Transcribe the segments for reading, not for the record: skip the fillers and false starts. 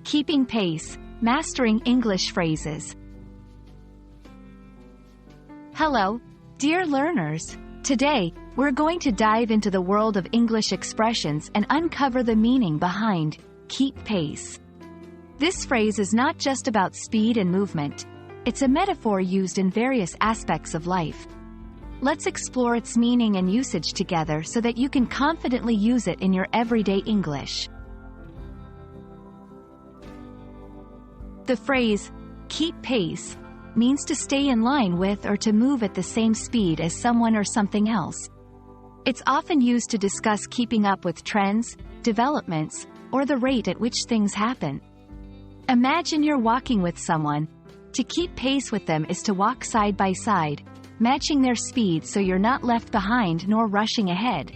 Keeping pace, mastering English phrases. Hello, dear learners. Today, we're going to dive into the world of English expressions and uncover the meaning behind keep pace. This phrase is not just about speed and movement. It's a metaphor used in various aspects of life. Let's explore its meaning and usage together so that you can confidently use it in your everyday English. The phrase, keep pace, means to stay in line with or to move at the same speed as someone or something else. It's often used to discuss keeping up with trends, developments, or the rate at which things happen. Imagine you're walking with someone. To keep pace with them is to walk side by side, matching their speed so you're not left behind nor rushing ahead.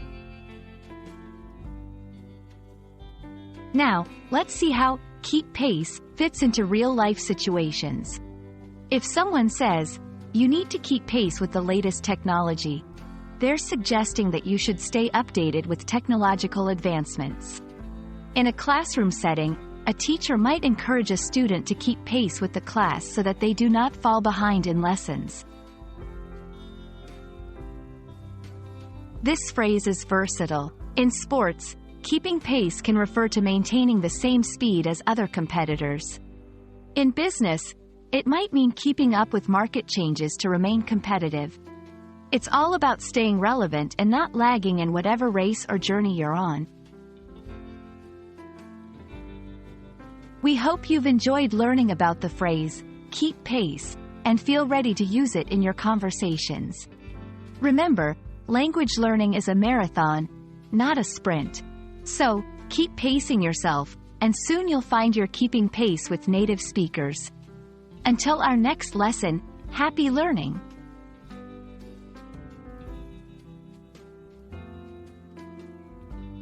Now, let's see how keep pace fits into real-life situations. If someone says, you need to keep pace with the latest technology, they're suggesting that you should stay updated with technological advancements. In a classroom setting, a teacher might encourage a student to keep pace with the class so that they do not fall behind in lessons. This phrase is versatile. In sports, keeping pace can refer to maintaining the same speed as other competitors. In business, it might mean keeping up with market changes to remain competitive. It's all about staying relevant and not lagging in whatever race or journey you're on. We hope you've enjoyed learning about the phrase, keep pace, and feel ready to use it in your conversations. Remember, language learning is a marathon, not a sprint. So, keep pacing yourself, and soon you'll find you're keeping pace with native speakers. Until our next lesson, happy learning!